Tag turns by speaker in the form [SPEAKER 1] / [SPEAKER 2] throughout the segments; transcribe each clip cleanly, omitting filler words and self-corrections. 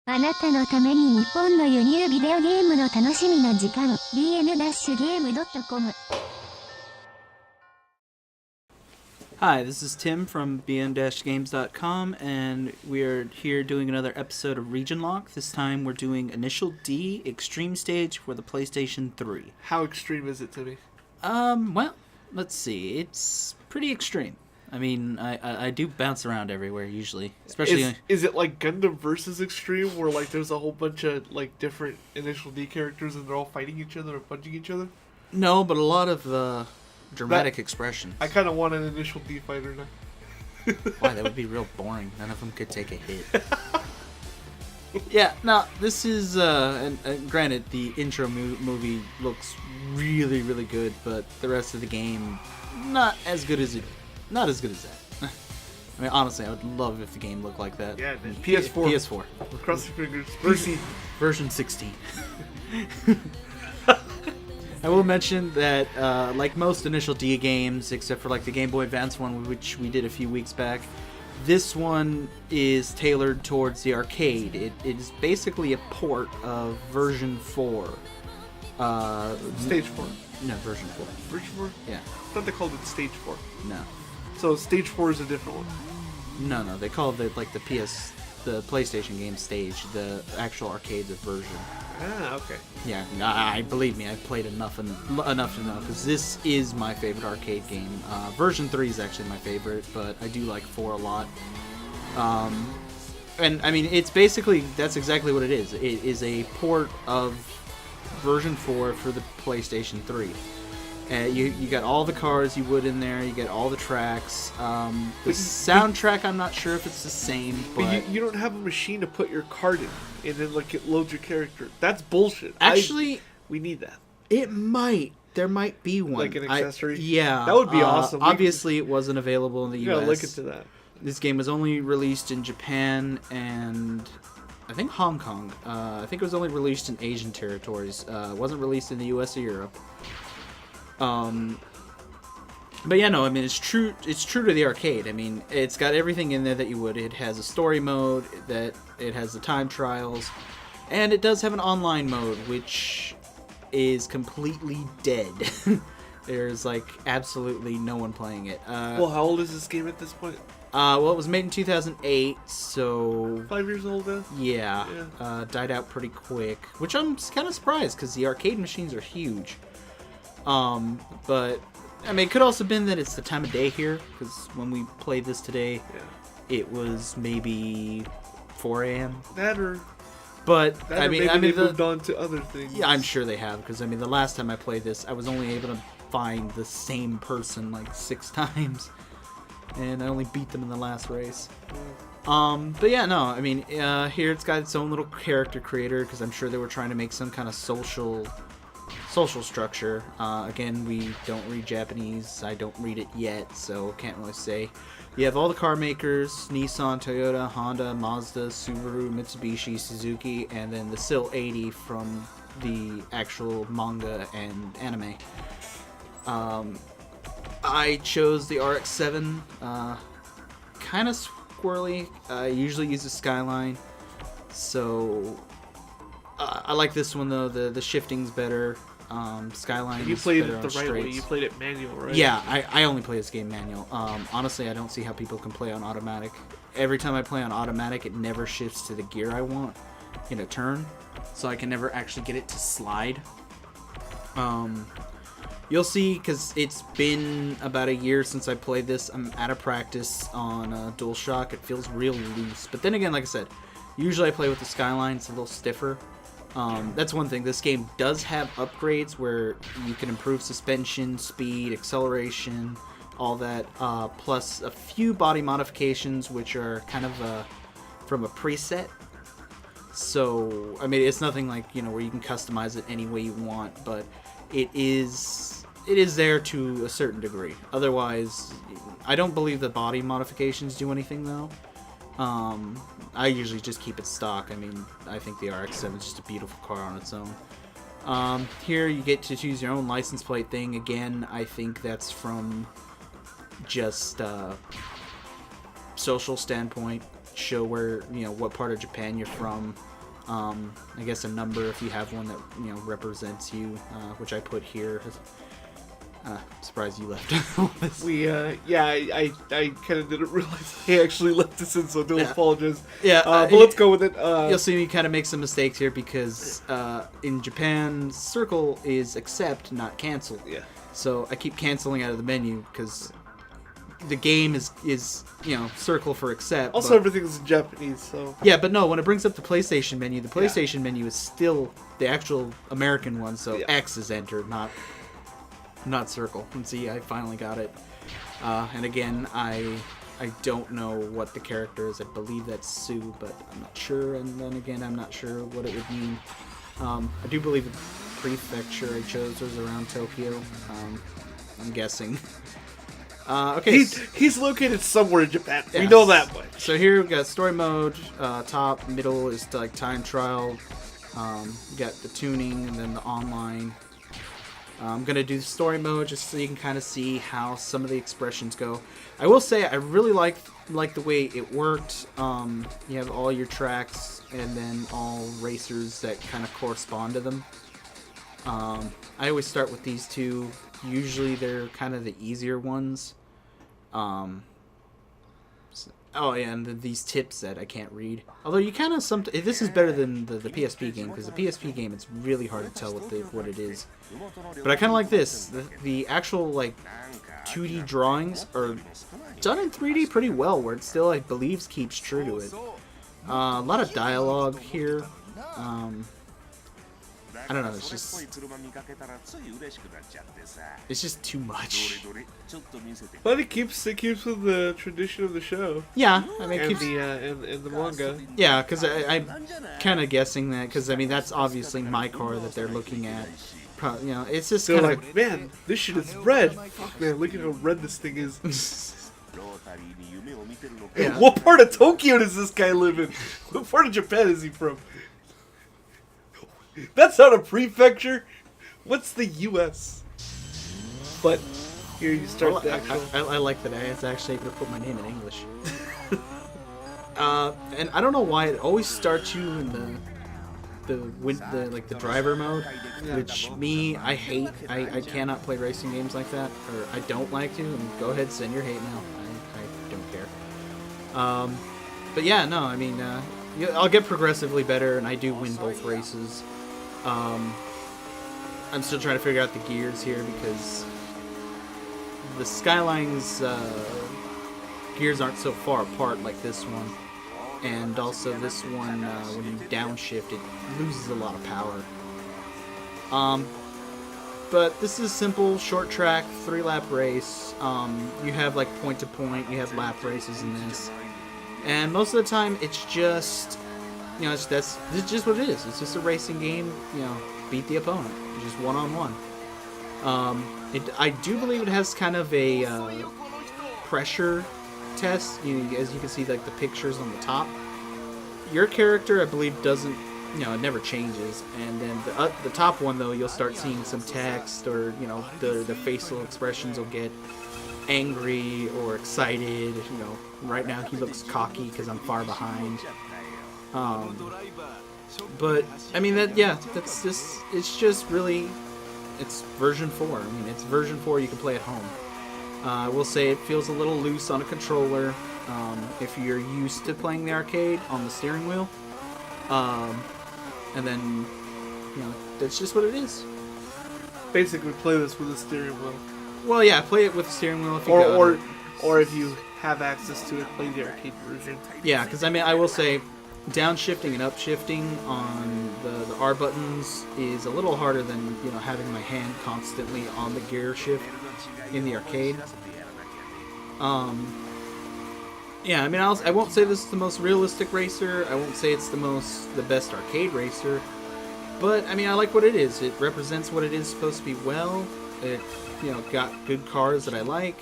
[SPEAKER 1] あなたのために日本の輸入ビデオゲームの楽しみな時間 bn-game.com
[SPEAKER 2] Hi, this is Tim from bn-games.com, and we are here doing another episode of Region Lock. This time we're doing Initial D Extreme Stage for the PlayStation 3.
[SPEAKER 3] How extreme is it, Timmy?
[SPEAKER 2] Well, let's see. It's pretty extreme. I mean, I do bounce around everywhere usually, especially.
[SPEAKER 3] Is it like Gundam versus Extreme, where like there's a whole bunch of like different Initial D characters and they're all fighting each other or punching each other?
[SPEAKER 2] No, but a lot of dramatic expression.
[SPEAKER 3] I kind of want an Initial D fighter now.
[SPEAKER 2] Why? That would be real boring. None of them could take a hit. Yeah, now, this is, and granted, the intro movie looks really, really good, but the rest of the game, not as good as that. I mean, honestly, I would love if the game looked like that.
[SPEAKER 3] Yeah, PS4.
[SPEAKER 2] PS4.
[SPEAKER 3] Cross your fingers.
[SPEAKER 2] PC version 16. I will mention that, like most Initial D games, except for like the Game Boy Advance one, which we did a few weeks back, this one is tailored towards the arcade. It is basically a port of version 4.
[SPEAKER 3] Stage 4.
[SPEAKER 2] No, version 4.
[SPEAKER 3] Version 4?
[SPEAKER 2] Yeah.
[SPEAKER 3] I thought they called it Stage 4.
[SPEAKER 2] No.
[SPEAKER 3] So Stage 4 is a different one.
[SPEAKER 2] No, they called it like the PlayStation game stage, the actual arcade version.
[SPEAKER 3] Ah, okay.
[SPEAKER 2] Yeah, I believe me, I've played enough to know, because this is my favorite arcade game. Version 3 is actually my favorite, but I do like 4 a lot. And I mean, it's basically, that's exactly what it is. It is a port of version 4 for the PlayStation 3. You got all the cars you would in there. You get all the tracks. The soundtrack, I'm not sure if it's the same. But
[SPEAKER 3] you don't have a machine to put your card in, and then like it loads your character. That's bullshit.
[SPEAKER 2] Actually,
[SPEAKER 3] we need that.
[SPEAKER 2] It might. There might be one.
[SPEAKER 3] Like an accessory.
[SPEAKER 2] Yeah,
[SPEAKER 3] that would be awesome.
[SPEAKER 2] Obviously, it wasn't available in the U.S.
[SPEAKER 3] Yeah, look into that.
[SPEAKER 2] This game was only released in Japan and I think Hong Kong. I think it was only released in Asian territories. It wasn't released in the U.S. or Europe. But yeah, no, I mean, it's true to the arcade. I mean, it's got everything in there that you would. It has a story mode, that it has the time trials, and it does have an online mode, which is completely dead. There's like absolutely no one playing it.
[SPEAKER 3] Well, how old is this game at this point?
[SPEAKER 2] Well, it was made in 2008, so
[SPEAKER 3] 5 years old now.
[SPEAKER 2] Yeah. Died out pretty quick, which I'm kind of surprised because the arcade machines are huge. But I mean, it could also have been that it's the time of day here, because when we played this today, it was maybe 4 a.m. But I mean,
[SPEAKER 3] they moved on to other things.
[SPEAKER 2] Yeah, I'm sure they have, because I mean, the last time I played this, I was only able to find the same person like 6 times, and I only beat them in the last race. But yeah, no, I mean, here it's got its own little character creator, because I'm sure they were trying to make some kind of social structure. Again, we don't read Japanese. I don't read it yet, so can't really say. You have all the car makers: Nissan, Toyota, Honda, Mazda, Subaru, Mitsubishi, Suzuki, and then the SIL 80 from the actual manga and anime. I chose the RX-7. Kind of squirrely. I usually use the Skyline, so I like this one though. The shifting's better. Skyline.
[SPEAKER 3] You played it the right way. You played it manual, right?
[SPEAKER 2] Yeah, I only play this game manual. Honestly, I don't see how people can play on automatic. Every time I play on automatic, it never shifts to the gear I want in a turn, so I can never actually get it to slide. You'll see, because it's been about a year since I played this. I'm out of practice on DualShock. It feels real loose. But then again, like I said, usually I play with the Skyline. It's a little stiffer. That's one thing. This game does have upgrades where you can improve suspension, speed, acceleration, all that, plus a few body modifications which are kind of from a preset. So, I mean, it's nothing like, where you can customize it any way you want, but it is there to a certain degree. Otherwise, I don't believe the body modifications do anything, though. I usually just keep it stock. I mean, I think the RX-7 is just a beautiful car on its own. Here you get to choose your own license plate thing. Again, I think that's from just social standpoint. Show where, what part of Japan you're from. I guess a number if you have one that represents you, which I put here. Surprised you left this.
[SPEAKER 3] I kind of didn't realize he actually left this in, so don't apologize.
[SPEAKER 2] Yeah,
[SPEAKER 3] but let's go with it.
[SPEAKER 2] You'll see me kind of make some mistakes here because in Japan, circle is accept, not cancel.
[SPEAKER 3] Yeah.
[SPEAKER 2] So I keep canceling out of the menu because the game is circle for accept.
[SPEAKER 3] Also,
[SPEAKER 2] but
[SPEAKER 3] everything is in Japanese, so...
[SPEAKER 2] Yeah, but no, when it brings up the PlayStation menu, the PlayStation menu is still the actual American one, so X is entered, not circle. And see, I finally got it. And again, I don't know what the character is. I believe that's Sue, but I'm not sure. And then again, I'm not sure what it would mean. I do believe the prefecture I chose was around Tokyo. I'm guessing. Okay.
[SPEAKER 3] He's located somewhere in Japan. Yes. We know that much.
[SPEAKER 2] So here we've got story mode. Top, middle is like time trial. You got the tuning and then the online. I'm going to do story mode just so you can kind of see how some of the expressions go. I will say I really like the way it worked. You have all your tracks and then all racers that kind of correspond to them. I always start with these two. Usually they're kind of the easier ones. Oh yeah, and these tips that I can't read. Although you kind of this is better than the PSP game, because the PSP game it's really hard to tell what it is. But I kind of like this. The actual like 2D drawings are done in 3D pretty well, where it still I believe keeps true to it. A lot of dialogue here. I don't know, it's just too much.
[SPEAKER 3] But it keeps with the tradition of the show.
[SPEAKER 2] Yeah, I mean,
[SPEAKER 3] and the manga.
[SPEAKER 2] Yeah, because I'm kind of guessing that, because I mean that's obviously my car that they're looking at. It's just kind of
[SPEAKER 3] like, man, this shit is red. Fuck, man, look at how red this thing is.
[SPEAKER 2] Yeah.
[SPEAKER 3] What part of Tokyo does this guy live in? What part of Japan is he from? That's not a prefecture. What's the U.S.? But here you start the actual...
[SPEAKER 2] I like that I was actually able to put my name in English. And I don't know why it always starts you in the driver mode, which I hate. I cannot play racing games like that, or I don't like to. And go ahead, send your hate mail. I don't care. But yeah, no, I mean, I'll get progressively better, and I do win both races. I'm still trying to figure out the gears here because the Skyline's gears aren't so far apart like this one, and also this one when you downshift it loses a lot of power. But this is simple short track 3-lap race. You have like point to point, you have lap races in this, and most of the time it's just it's just what it is. It's just a racing game. Beat the opponent. Just one-on-one. I do believe it has kind of a pressure test. As you can see, like the pictures on the top. Your character, I believe, doesn't. It never changes. And then the top one, though, you'll start seeing some text, or the facial expressions will get angry or excited. Right now he looks cocky because I'm far behind. But I mean that's just it's version 4. I mean, it's version 4 you can play at home. I will say it feels a little loose on a controller if you're used to playing the arcade on the steering wheel. And then that's just what it is.
[SPEAKER 3] Basically, play this with a steering wheel.
[SPEAKER 2] Well, yeah, play it with the steering wheel if you
[SPEAKER 3] or if you have access to it, play the arcade version.
[SPEAKER 2] Yeah, because I mean, I will say, downshifting and upshifting on the R buttons is a little harder than having my hand constantly on the gear shift in the arcade. Yeah, I mean, I won't say this is the most realistic racer. I won't say it's the best arcade racer. But I mean, I like what it is. It represents what it is supposed to be well. It got good cars that I like.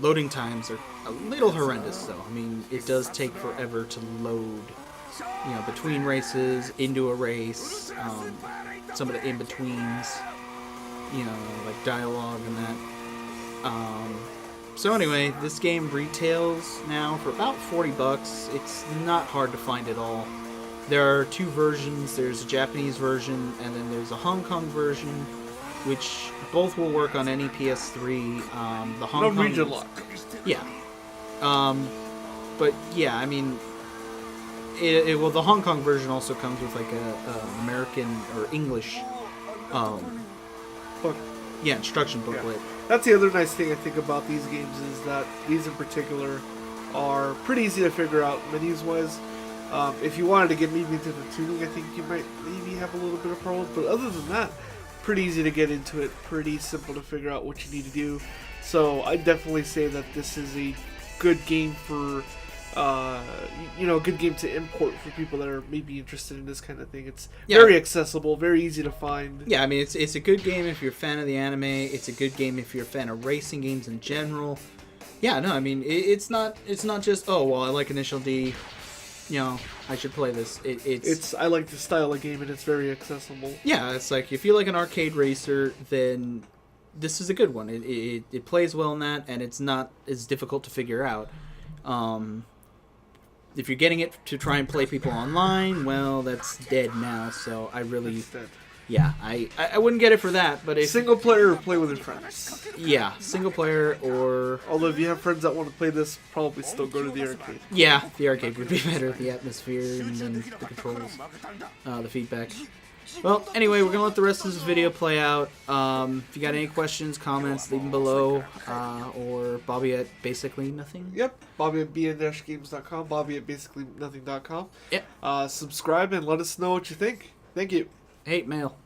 [SPEAKER 2] Loading times are a little horrendous, though. I mean, it does take forever to load, between races, into a race, some of the in-betweens, like dialogue and that. So anyway, this game retails now for about $40. It's not hard to find at all. There are two versions. There's a Japanese version, and then there's a Hong Kong version, which both will work on any PS3. The Hong Kong
[SPEAKER 3] region lock.
[SPEAKER 2] Yeah. But yeah, I mean, well, the Hong Kong version also comes with like a American or English,
[SPEAKER 3] Book.
[SPEAKER 2] yeah, instruction booklet.
[SPEAKER 3] Yeah. That's the other nice thing I think about these games is that these in particular are pretty easy to figure out menus-wise. If you wanted to get maybe into the tuning, I think you might maybe have a little bit of problems. But other than that, pretty easy to get into it. Pretty simple to figure out what you need to do. So I definitely say that this is a good game for, a good game to import for people that are maybe interested in this kind of thing. It's very accessible, very easy to find.
[SPEAKER 2] Yeah, I mean, it's a good game if you're a fan of the anime. It's a good game if you're a fan of racing games in general. Yeah, no, I mean, it's not just, oh, well, I like Initial D, I should play this.
[SPEAKER 3] I like the style of game, and it's very accessible.
[SPEAKER 2] Yeah, it's like, if you like an arcade racer, then this is a good one. It plays well in that, and it's not as difficult to figure out. If you're getting it to try and play people online, well, that's dead now, so I really...
[SPEAKER 3] That's dead.
[SPEAKER 2] Yeah, I wouldn't get it for that, but if...
[SPEAKER 3] Single player or play with your friends.
[SPEAKER 2] Yeah, single player or...
[SPEAKER 3] Although if you have friends that want to play this, probably still go to the arcade.
[SPEAKER 2] Yeah, the arcade would be better. The atmosphere and then the controls, the feedback. Well, anyway, we're going to let the rest of this video play out. If you got any questions, comments, leave them below. Or Bobby at basically nothing.
[SPEAKER 3] Yep, Bobby at bn-games.com, Bobby at basicallynothing.com.
[SPEAKER 2] Yep.
[SPEAKER 3] Subscribe and let us know what you think. Thank you.
[SPEAKER 2] Hate mail.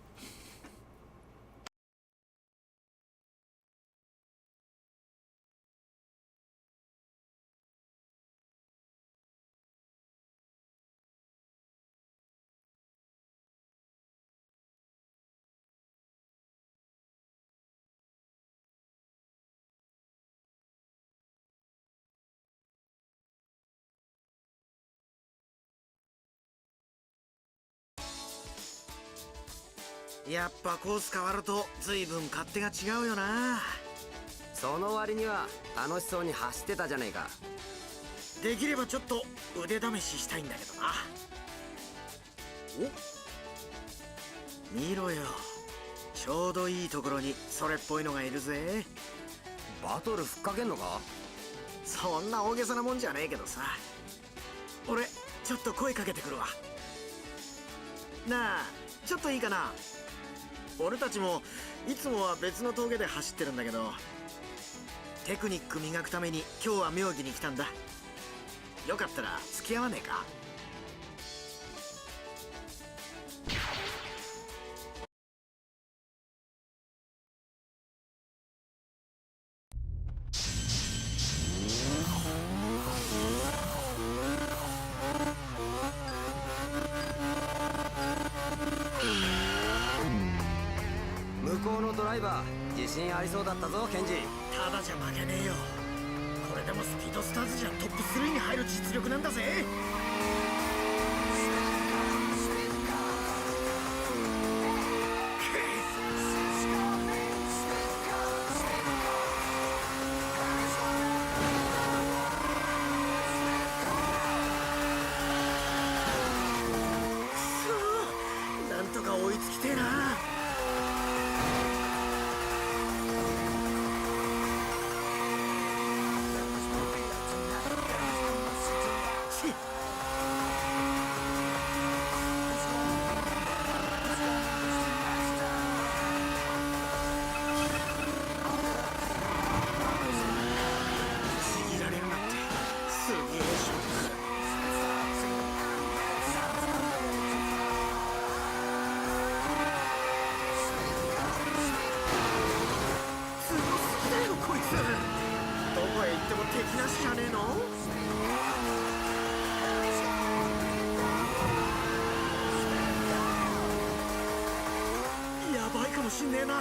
[SPEAKER 4] やっぱコース変わると随分勝手が違うよな。その割には楽しそうに走ってたじゃねえか。できればちょっと腕試ししたいんだけどな。お、見ろよ。ちょうどいいところにそれっぽいのがいるぜ。バトルふっかけんのか？そんな大げさなもんじゃねえけどさ。俺ちょっと声かけてくるわ。なあ、ちょっといいかな。俺たちもいつもは別の峠で走ってるんだけど、テクニック磨くために今日は妙義に来たんだ。よかったら付き合わねえか？向こうのドライバー自信ありそうだったぞケンジ。ただじゃ負けねえよ。これでもスピードスターズじゃトップ3に入る実力なんだぜ。なんとか追いつきてえな。ちぎられるなんてすげえショック。すごすぎだよこいつ。どこへ行っても敵なしじゃねえの？やばいかもしんねえな。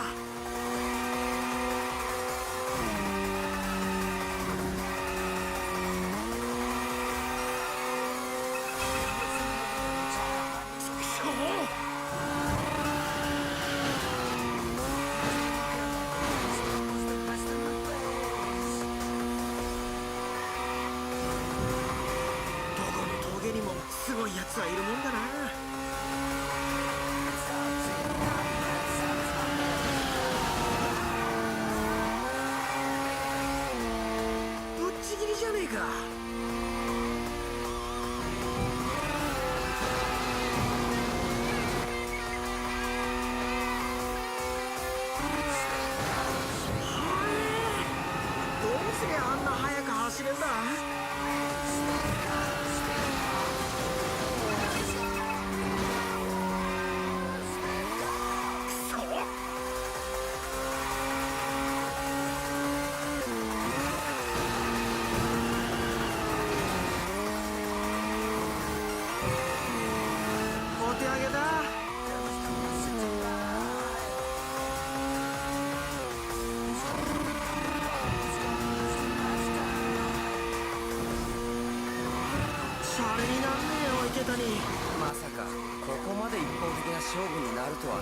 [SPEAKER 4] すごいやつはいるもんだな。ぶっちぎりじゃねえか。どうすりゃあんな速く走れんだ。お手上げだ。シャレになんねえよ池谷。
[SPEAKER 5] まさかここまで一方的な勝負になるとはな。